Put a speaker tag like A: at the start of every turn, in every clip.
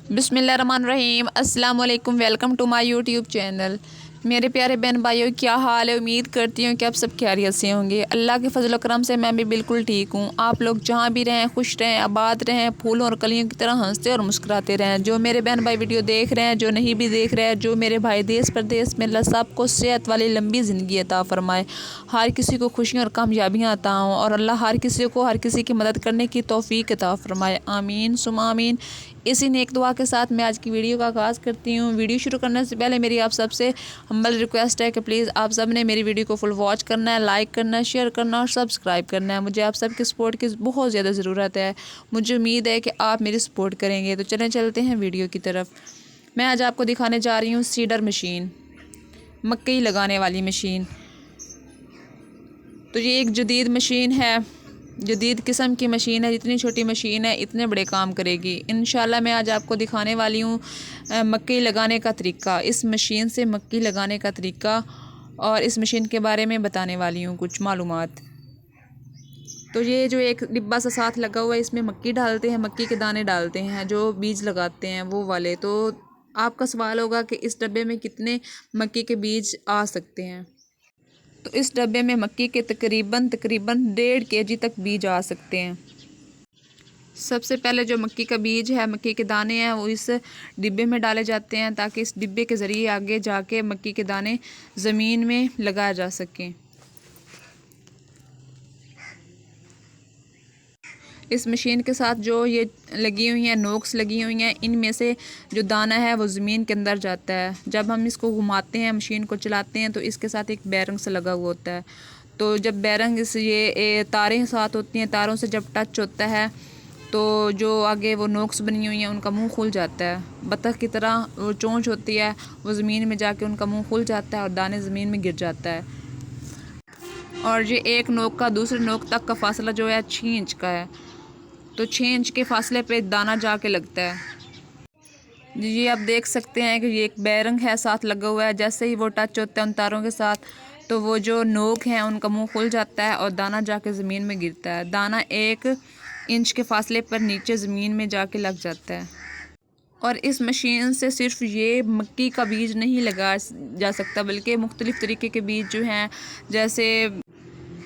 A: बिस्मिल्लाहिर्रहमानिर्रहीम। अस्सलाम वालेकुम। Welcome to my YouTube channel. मेरे प्यारे बहन भाइयों, क्या हाल है? उम्मीद करती हूँ कि आप सब खैरियत से होंगे। अल्लाह के फजल करम से मैं भी बिल्कुल ठीक हूँ। आप लोग जहाँ भी रहें खुश रहें, आबाद रहें, फूलों और कलियों की तरह हंसते और मुस्कुराते रहें। जो मेरे बहन भाई वीडियो देख रहे हैं, जो नहीं भी देख रहे हैं, जो मेरे भाई देश प्रदेश में, अल्लाह सबको सेहत वाली लंबी ज़िंदगी अता फरमाए, हर किसी को खुशियाँ और कामयाबियाँ अता हों, और अल्लाह हर किसी को हर किसी की मदद करने की तौफीक अता फरमाए। आमीन सुमा आमीन। इसी नेक दुआ के साथ मैं आज की वीडियो का आगाज़ करती हूँ। वीडियो शुरू करने से पहले मेरी आप सबसे हम्बल रिक्वेस्ट है कि प्लीज़ आप सब ने मेरी वीडियो को फुल वॉच करना है, लाइक करना है, शेयर करना और सब्सक्राइब करना है। मुझे आप सबके सपोर्ट की बहुत ज़्यादा ज़रूरत है। मुझे उम्मीद है कि आप मेरी सपोर्ट करेंगे। तो चलते हैं वीडियो की तरफ। मैं आज आपको दिखाने जा रही हूँ सीडर मशीन, मक्की लगाने वाली मशीन। तो ये एक जदीद मशीन है, जदीद किस्म की मशीन है। जितनी छोटी मशीन है इतने बड़े काम करेगी इंशाल्लाह। मैं आज आपको दिखाने वाली हूँ मक्की लगाने का तरीका, इस मशीन से मक्की लगाने का तरीका, और इस मशीन के बारे में बताने वाली हूँ कुछ मालूमात। तो ये जो एक डिब्बा सा साथ लगा हुआ है, इसमें मक्की डालते हैं, मक्की के दाने डालते हैं, जो बीज लगाते हैं वो वाले। तो आपका सवाल होगा कि इस डब्बे में कितने मक्की के बीज आ सकते हैं। तो इस डब्बे में मक्की के तकरीबन 1.5 kg तक बीज आ सकते हैं। सबसे पहले जो मक्की का बीज है, मक्की के दाने हैं, वो इस डिब्बे में डाले जाते हैं ताकि इस डिब्बे के ज़रिए आगे जाके मक्की के दाने ज़मीन में लगाए जा सकें। इस मशीन के साथ जो ये लगी हुई हैं, नोक्स लगी हुई हैं, इनमें से जो दाना है वो ज़मीन के अंदर जाता है। जब हम इसको घुमाते हैं, मशीन को चलाते हैं, तो इसके साथ एक बैरंग से लगा हुआ होता है। तो जब बैरंग इस ये तारें साथ होती हैं, तारों से जब टच होता है तो जो आगे वो नोक्स बनी हुई हैं उनका मुंह खुल जाता है। बतख की तरह वो चोंच होती है, वो ज़मीन में जाके उनका मुंह खुल जाता है और दाने ज़मीन में गिर जाता है। और ये एक नोक का दूसरे नोक तक का फासला जो है 6 इंच का है। तो 6 इंच के फासले पे दाना जाके लगता है। ये आप देख सकते हैं कि ये एक बैरंग है साथ लगा हुआ है। जैसे ही वो टच होता है उन तारों के साथ, तो वो जो नोक हैं उनका मुंह खुल जाता है और दाना जाके ज़मीन में गिरता है। दाना 1 इंच के फासले पर नीचे ज़मीन में जाके लग जाता है। और इस मशीन से सिर्फ ये मक्की का बीज नहीं लगाया जा सकता, बल्कि मुख्तलिफ़ तरीके के बीज जो हैं, जैसे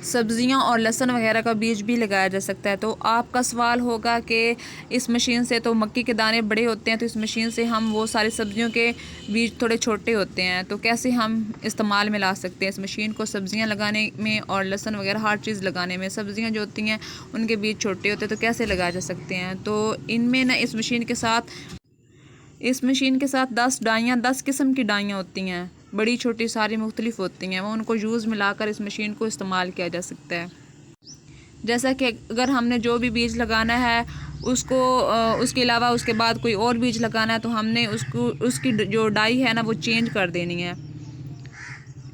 A: सब्ज़ियां और लहसुन वगैरह का बीज भी लगाया जा सकता है। तो आपका सवाल होगा कि इस मशीन से तो मक्की के दाने बड़े होते हैं, तो इस मशीन से हम वो सारी सब्ज़ियों के बीज थोड़े छोटे होते हैं, तो कैसे हम इस्तेमाल में ला सकते हैं इस मशीन को? सब्ज़ियां लगाने में और लहसुन वगैरह हर चीज़ लगाने में, सब्ज़ियां जो होती हैं उनके बीज छोटे होते हैं, तो कैसे लगाए जा सकते हैं? तो इनमें ना इस मशीन के साथ 10 किस्म की डाइयाँ होती हैं, बड़ी छोटी सारी मुख्तलिफ होती हैं। वो उनको यूज़ मिलाकर इस मशीन को इस्तेमाल किया जा सकता है। जैसा कि अगर हमने जो भी बीज लगाना है उसको उसके अलावा उसके बाद कोई और बीज लगाना है, तो हमने उसकी जो डाई है ना वो चेंज कर देनी है।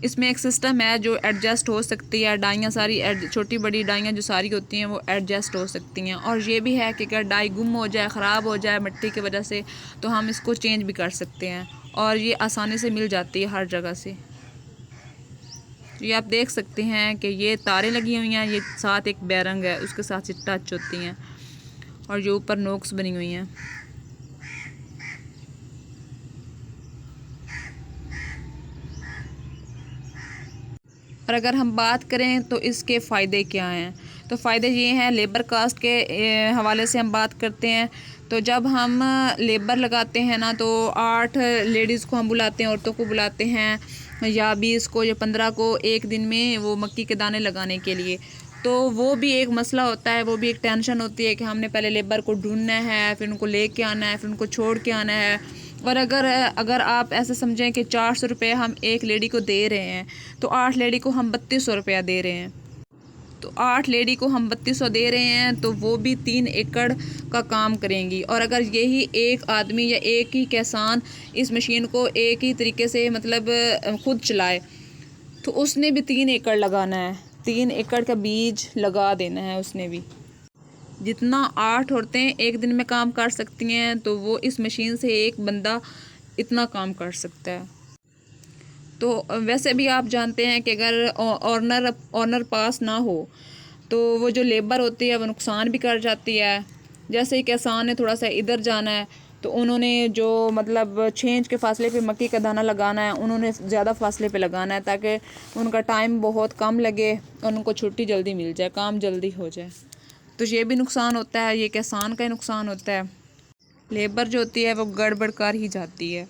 A: इसमें एक सिस्टम है जो एडजस्ट हो सकती है। डाइयाँ सारी छोटी बड़ी डाइयाँ जो सारी होती हैं वो एडजस्ट हो सकती हैं। और ये भी है कि अगर डाई गुम हो जाए, ख़राब हो जाए मिट्टी की वजह से, तो हम इसको चेंज भी कर सकते हैं, और ये आसानी से मिल जाती है हर जगह से। ये आप देख सकते हैं कि ये तारें लगी हुई हैं, ये साथ एक बैरंग है उसके साथ से टच होती हैं, और जो ऊपर नोक्स बनी हुई हैं। और अगर हम बात करें तो इसके फ़ायदे क्या हैं, तो फ़ायदे ये हैं। लेबर कास्ट के हवाले से हम बात करते हैं, तो जब हम लेबर लगाते हैं ना, तो 8 लेडीज़ को हम बुलाते हैं, औरतों को बुलाते हैं, या 20 को या 15 को एक दिन में वो मक्की के दाने लगाने के लिए। तो वो भी एक मसला होता है, वो भी एक टेंशन होती है कि हमने पहले लेबर को ढूंढना है, फिर उनको लेके आना है, फिर उनको छोड़ के आना है। और अगर आप ऐसे समझें कि 400 रुपये हम एक लेडी को दे रहे हैं, तो 8 लेडी को हम 3200 रुपया दे रहे हैं। तो 8 लेडी को हम 3200 दे रहे हैं, तो वो भी 3 एकड़ का काम करेंगी। और अगर यही एक आदमी या एक ही किसान इस मशीन को एक ही तरीके से मतलब खुद चलाए, तो उसने भी 3 एकड़ लगाना है, 3 एकड़ का बीज लगा देना है उसने भी। जितना 8 औरतें एक दिन में काम कर सकती हैं, तो वो इस मशीन से एक बंदा इतना काम कर सकता है। तो वैसे भी आप जानते हैं कि अगर ऑनर पास ना हो, तो वो जो लेबर होती है वो नुकसान भी कर जाती है। जैसे कि किसान ने थोड़ा सा इधर जाना है, तो उन्होंने जो मतलब 6 इंच के फासले पे मक्की का दाना लगाना है, उन्होंने ज़्यादा फासले पे लगाना है ताकि उनका टाइम बहुत कम लगे और उनको छुट्टी जल्दी मिल जाए, काम जल्दी हो जाए। तो ये भी नुकसान होता है, ये किसान का ही नुकसान होता है। लेबर जो होती है वो गड़बड़ कर ही जाती है।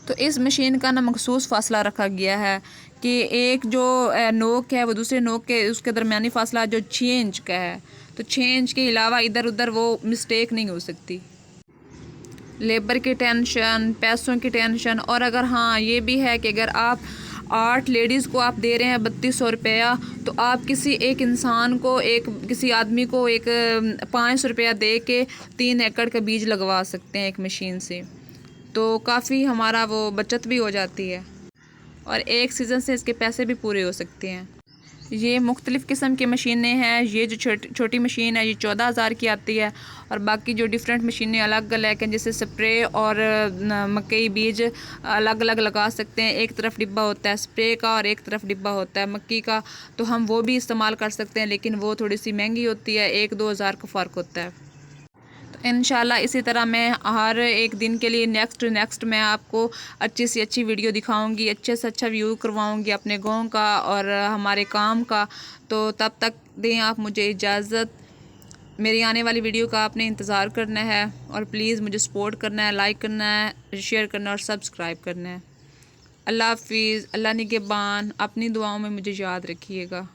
A: तो इस मशीन का ना मखसूस फासला रखा गया है कि एक जो नोक है वो दूसरे नोक के उसके दरमियानी फासला जो 6 इंच का है, तो 6 इंच के अलावा इधर उधर वो मिस्टेक नहीं हो सकती। लेबर की टेंशन, पैसों की टेंशन, और अगर हाँ ये भी है कि अगर आप 8 लेडीज़ को आप दे रहे हैं 3200 रुपया, तो आप किसी एक इंसान को, एक किसी आदमी को एक 500 रुपया दे के 3 एकड़ का बीज लगवा सकते हैं एक मशीन से। तो काफ़ी हमारा वो बचत भी हो जाती है और एक सीज़न से इसके पैसे भी पूरे हो सकते हैं। ये मुख्तलिफ़ किस्म की मशीनें हैं। ये जो छोटी मशीन है ये 14,000 की आती है, और बाकी जो डिफरेंट मशीनें अलग अलग हैं, जैसे स्प्रे और मकई बीज अलग अलग लगा सकते हैं। एक तरफ डिब्बा होता है स्प्रे का और एक तरफ डिब्बा होता है मक्की का, तो हम वो भी इस्तेमाल कर सकते हैं, लेकिन वो थोड़ी सी महंगी होती है, 1-2 हज़ार का फ़र्क होता है। इंशाल्लाह इसी तरह मैं हर एक दिन के लिए नेक्स्ट मैं आपको अच्छी से अच्छी वीडियो दिखाऊंगी, अच्छे से अच्छा व्यू करवाऊंगी अपने गांव का और हमारे काम का। तो तब तक दें आप मुझे इजाज़त। मेरी आने वाली वीडियो का आपने इंतज़ार करना है और प्लीज़ मुझे सपोर्ट करना है, लाइक करना है, शेयर करना है और सब्सक्राइब करना है। अल्लाह हाफिज़, अल्लाह निगहबान। अपनी दुआओं में मुझे याद रखिएगा।